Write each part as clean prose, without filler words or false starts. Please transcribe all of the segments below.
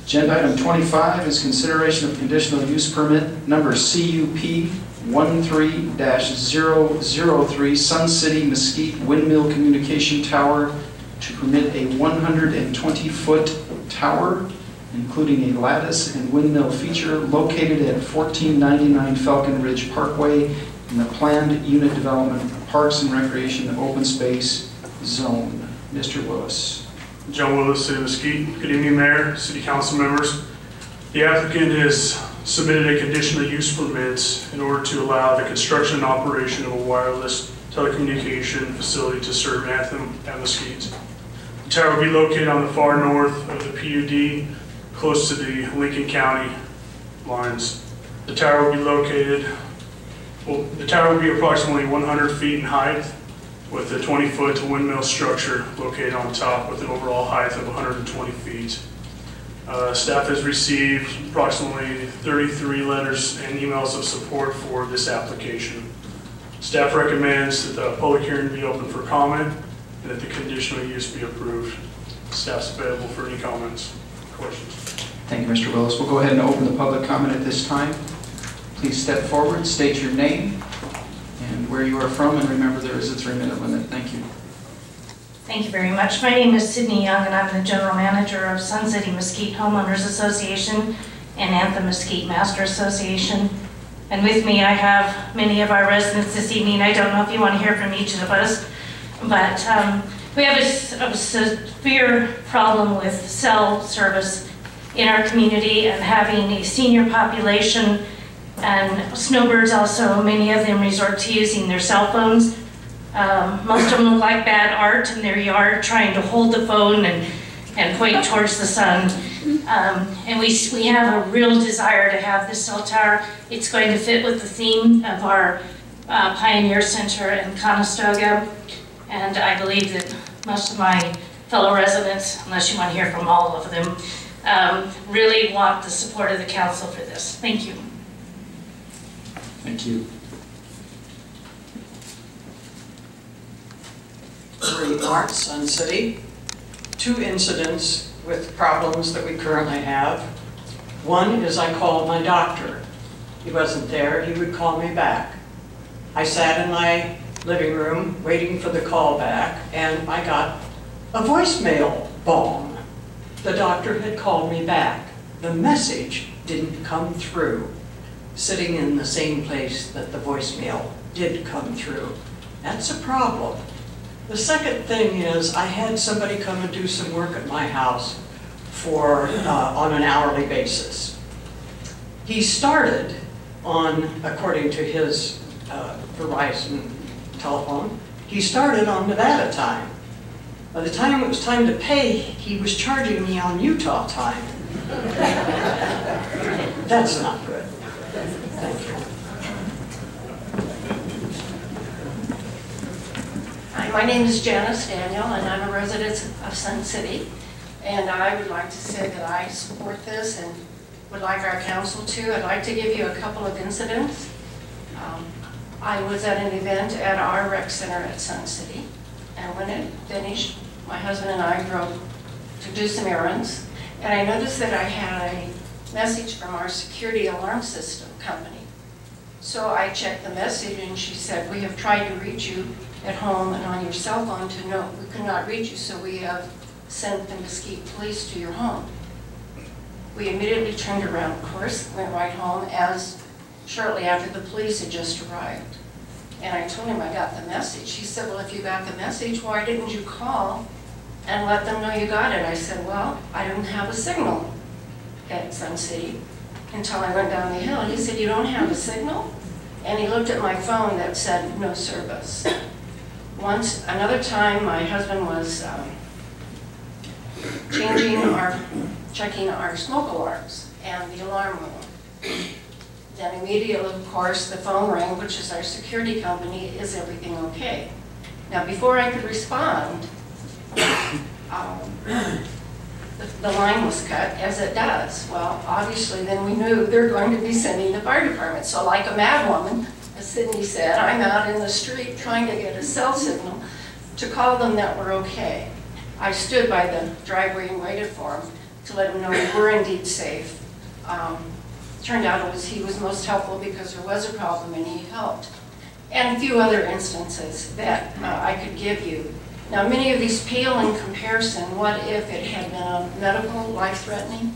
Agenda item 25 is consideration of conditional use permit number CUP 13-003 Sun City Mesquite Windmill Communication Tower to permit a 120-foot tower, including a lattice and windmill feature located at 1499 Falcon Ridge Parkway in the planned unit development Parks and Recreation Open Space Zone. Mr. Willis. John Willis, City of Mesquite. Good evening, Mayor, City Council members. The applicant has submitted a conditional use permit in order to allow the construction and operation of a wireless telecommunication facility to serve Anthem at Mesquite. The tower will be located on the far north of the PUD, close to the Lincoln County lines. The tower will be approximately 100 feet in height, with a 20-foot windmill structure located on top with an overall height of 120 feet. Staff has received approximately 33 letters and emails of support for this application. Staff recommends that the public hearing be open for comment and that the conditional use be approved. Staff's available for any comments, questions. Thank you, Mr. Willis. We'll go ahead and open the public comment at this time. Please step forward, state your name and where you are from, and remember there is a 3-minute limit. Thank you. Thank you very much. My name is Sydney Young, and I'm the General Manager of Sun City Mesquite Homeowners Association and Anthem Mesquite Master Association. And with me I have many of our residents this evening. I don't know if you want to hear from each of us, but we have a severe problem with cell service in our community, and having a senior population and snowbirds also, many of them resort to using their cell phones. Most of them look like bad art in their yard, trying to hold the phone and point towards the sun. And we have a real desire to have this cell tower. It's going to fit with the theme of our Pioneer Center in Conestoga. And I believe that most of my fellow residents, unless you want to hear from all of them, really want the support of the council for this. Thank you. Thank you. 3 March, Sun City. 2 incidents with problems that we currently have. One is I called my doctor. He wasn't there. He would call me back. I sat in my living room waiting for the call back, and I got a voicemail bomb. The doctor had called me back. The message didn't come through, sitting in the same place that the voicemail did come through. That's a problem. The second thing is I had somebody come and do some work at my house for on an hourly basis. He started on, according to his Verizon telephone, he started on Nevada time. By the time it was time to pay, he was charging me on Utah time. That's not good. Thank you. Hi, my name is Janice Daniel, and I'm a resident of Sun City. And I would like to say that I support this and would like our council to. I'd like to give you a couple of incidents. I was at an event at our rec center at Sun City, and when it finished, my husband and I drove to do some errands, and I noticed that I had a message from our security alarm system company. So I checked the message, and she said, "We have tried to reach you at home and on your cell phone to know we could not reach you, so we have sent the Mesquite police to your home." We immediately turned around, of course, went right home, as shortly after the police had just arrived. And I told him I got the message. He said, "Well, if you got the message, why didn't you call and let them know you got it?" I said, "Well, I didn't have a signal at Sun City until I went down the hill." He said, "You don't have a signal?" And he looked at my phone that said no service. Another time, my husband was checking our smoke alarms and the alarm went. Then immediately, of course, the phone rang, which is our security company. "Is everything okay?" Now, before I could respond, the line was cut, as it does. Well, obviously, then we knew they're going to be sending the fire department. So like a mad woman, as Sydney said, I'm out in the street trying to get a cell signal to call them that we're okay. I stood by the driveway and waited for them. to let him know we were indeed safe. Turned out he was most helpful because there was a problem and he helped. And a few other instances that I could give you. Now, many of these pale in comparison. What if it had been a medical, life-threatening,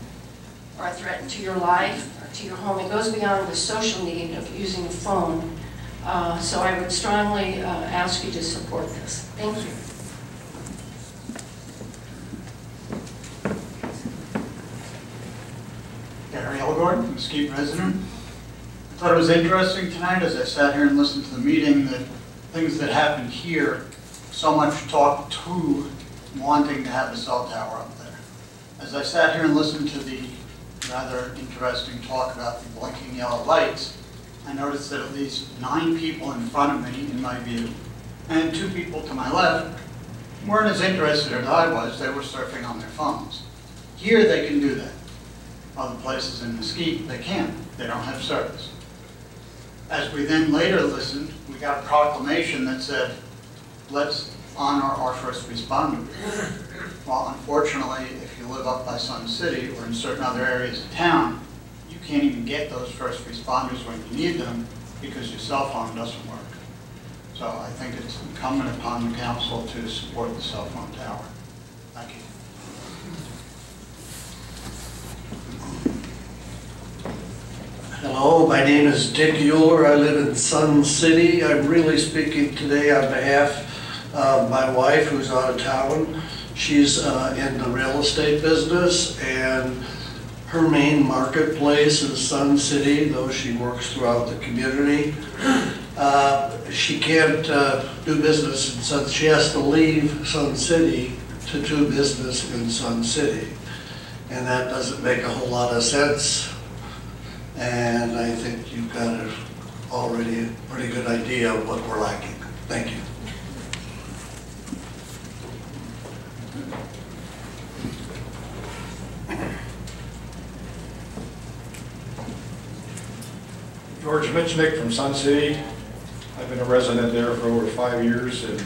or a threat to your life or to your home? It goes beyond the social need of using a phone. So I would strongly ask you to support this. Thank you. Gary Elgord, Mesquite resident. I thought it was interesting tonight as I sat here and listened to the meeting that things that happened here, so much talk to wanting to have a cell tower up there. As I sat here and listened to the rather interesting talk about the blinking yellow lights, I noticed that at least 9 people in front of me, in my view, and 2 people to my left weren't as interested as I was. They were surfing on their phones. Here they can do that. Other places in Mesquite, they can't. They don't have service. As we then later listened, we got a proclamation that said, let's honor our first responders. Well, unfortunately, if you live up by Sun City or in certain other areas of town, you can't even get those first responders when you need them because your cell phone doesn't work. So I think it's incumbent upon the council to support the cell phone tower. Thank you. Hello, my name is Dick Euler. I live in Sun City. I'm really speaking today on behalf of my wife who's out of town. She's in the real estate business, and her main marketplace is Sun City, though she works throughout the community. She can't do business in Sun City. She has to leave Sun City to do business in Sun City. And that doesn't make a whole lot of sense. And I think you've got already a pretty good idea of what we're lacking. Thank you. George Mitchnick from Sun City. I've been a resident there for over 5 years and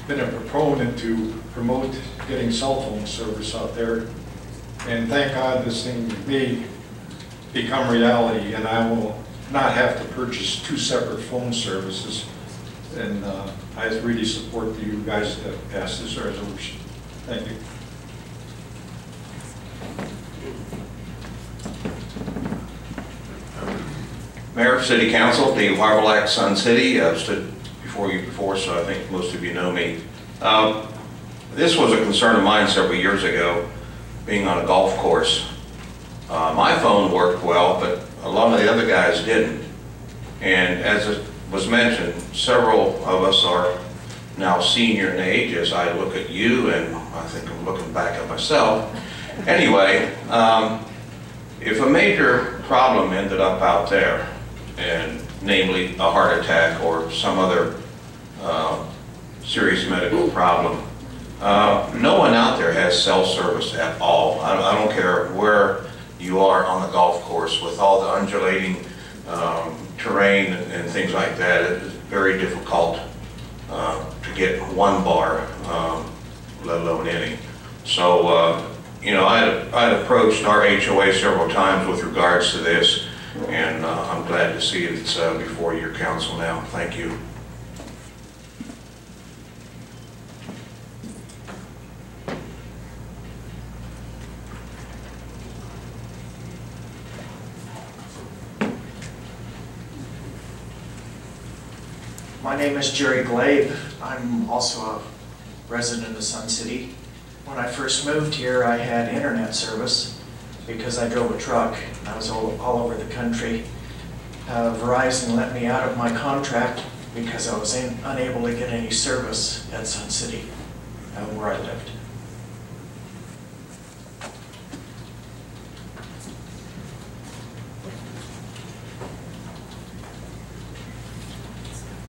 been a proponent to promote getting cell phone service out there. And thank God this thing may become reality and I will not have to purchase 2 separate phone services. And I really support you guys that passed this resolution. Thank you. Mayor, City Council, Dave Harvelack, Sun City. I've stood before you before, so I think most of you know me. This was a concern of mine several years ago, being on a golf course. My phone worked well, but a lot of the other guys didn't. And as it was mentioned, several of us are now senior in age. As I look at you, and I think I'm looking back at myself. Anyway, if a major problem ended up out there, and namely a heart attack or some other serious medical problem, no one out there has cell service at all. I don't care where you are on the golf course with all the undulating terrain and things like that. It is very difficult to get one bar, let alone any. So, you know, I'd approached our HOA several times with regards to this, and I'm glad to see it's before your council now. Thank you. My name is Jerry Glabe. I'm also a resident of Sun City. When I first moved here, I had internet service because I drove a truck. I was all over the country. Verizon let me out of my contract because I was unable to get any service at Sun City where I lived.